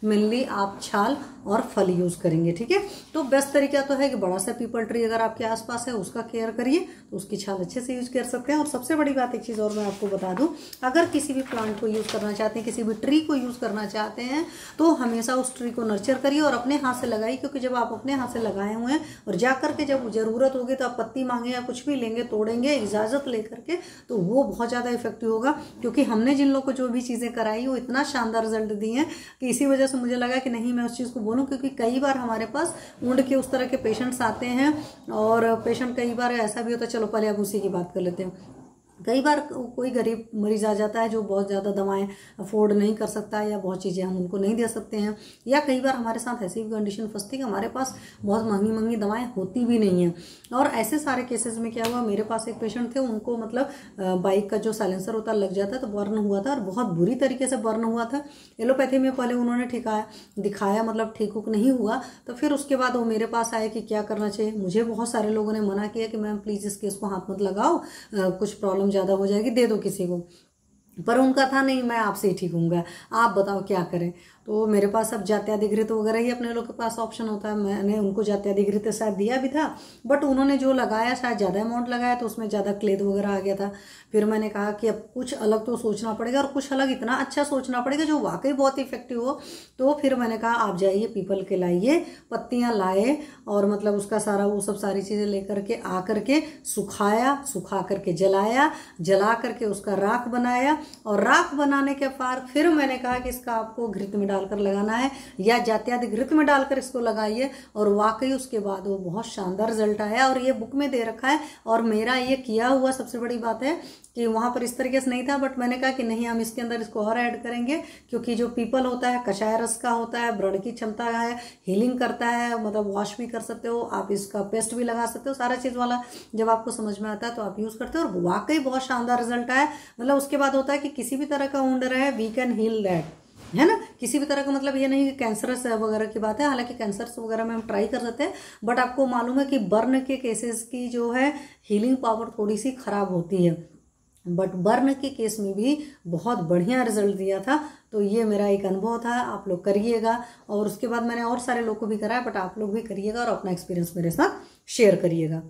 Mainly आप छाल और फल यूज़ करेंगे, ठीक है। तो बेस्ट तरीका तो है कि बड़ा सा पीपल ट्री अगर आपके आसपास है उसका केयर करिए, तो उसकी छाल अच्छे से यूज़ कर सकते हैं। और सबसे बड़ी बात एक चीज़ और मैं आपको बता दूं, अगर किसी भी प्लांट को यूज़ करना चाहते हैं, किसी भी ट्री को यूज़ करना चाहते हैं, तो हमेशा उस ट्री को नर्चर करिए और अपने हाथ से लगाइए, क्योंकि जब आप अपने हाथ से लगाए हुए हैं और जा करके जब ज़रूरत होगी तो आप पत्ती मांगे या कुछ भी लेंगे, तोड़ेंगे इजाज़त लेकर के, तो वो बहुत ज़्यादा इफेक्टिव होगा। क्योंकि हमने जिन लोगों को जो भी चीज़ें कराई वो इतना शानदार रिजल्ट दी हैं कि इसी वजह से मुझे लगा कि नहीं मैं उस चीज़ को बोलूँ, क्योंकि कई बार हमारे पास ऊंड के उस तरह के पेशेंट्स आते हैं और पेशेंट कई बार ऐसा भी होता है, चलो पहले अब उसी की बात कर लेते हैं। कई बार कोई गरीब मरीज आ जाता है जो बहुत ज़्यादा दवाएं अफोर्ड नहीं कर सकता है या बहुत चीज़ें हम उनको नहीं दे सकते हैं, या कई बार हमारे साथ ऐसी भी कंडीशन फंसती है कि हमारे पास बहुत महंगी महंगी दवाएं होती भी नहीं हैं। और ऐसे सारे केसेस में क्या हुआ, मेरे पास एक पेशेंट थे, उनको मतलब बाइक का जो साइलेंसर होता लग जाता तो बर्न हुआ था और बहुत बुरी तरीके से बर्न हुआ था। एलोपैथी में पहले उन्होंने दिखाया मतलब ठीक उक नहीं हुआ, तो फिर उसके बाद वो मेरे पास आए कि क्या करना चाहिए। मुझे बहुत सारे लोगों ने मना किया कि मैम प्लीज़ इस केस को हाथ मत लगाओ, कुछ प्रॉब्लम ज़्यादा हो जाएगी, दे दो किसी को। पर उनका था नहीं, मैं आपसे ही ठीक हूँगा, आप बताओ क्या करें। तो मेरे पास अब जात्याधिकृत वगैरह ही अपने लोग के पास ऑप्शन होता है। मैंने उनको जात्याधिकृत शायद दिया भी था, बट उन्होंने जो लगाया शायद ज़्यादा अमाउंट लगाया तो उसमें ज़्यादा क्लेद वगैरह आ गया था। फिर मैंने कहा कि अब कुछ अलग तो सोचना पड़ेगा, और कुछ अलग इतना अच्छा सोचना पड़ेगा जो वाकई बहुत इफेक्टिव हो। तो फिर मैंने कहा आप जाइए पीपल के लाइए, पत्तियाँ लाए और मतलब उसका सारा वो सब सारी चीज़ें लेकर के आ करके सुखाया, सुखा करके जलाया, जला करके उसका राख बनाया, और राख बनाने के बाद फिर मैंने कहा कि इसका आपको घृत में डालकर लगाना है या जात्यादि घृत में डालकर इसको लगाइए। और वाकई उसके बाद वो बहुत शानदार रिजल्ट आया, और ये बुक में दे रखा है। और मेरा ये किया हुआ सबसे बड़ी बात है कि वहाँ पर इस तरीके से नहीं था, बट मैंने कहा कि नहीं हम इसके अंदर इसको और ऐड करेंगे, क्योंकि जो पीपल होता है कषाय रस का होता है, व्रण की क्षमता है, हीलिंग करता है, मतलब वॉश भी कर सकते हो आप, इसका पेस्ट भी लगा सकते हो, सारा चीज़ वाला जब आपको समझ में आता है तो आप यूज़ करते हो, और वाकई बहुत शानदार रिजल्ट आया। मतलब उसके बाद होता है कि किसी भी तरह का वुंड रहे वी कैन हील दैट, है ना, किसी भी तरह का, मतलब ये नहीं कि कैंसरस वगैरह की बात है, हालांकि कैंसर्स वगैरह में हम ट्राई कर सकते हैं, बट आपको मालूम है कि बर्न के केसेस की जो है हीलिंग पावर थोड़ी सी खराब होती है, बट बर्न के केस में भी बहुत बढ़िया रिजल्ट दिया था। तो ये मेरा एक अनुभव था, आप लोग करिएगा। और उसके बाद मैंने और सारे लोग को भी कराया, बट आप लोग भी करिएगा और अपना एक्सपीरियंस मेरे साथ शेयर करिएगा।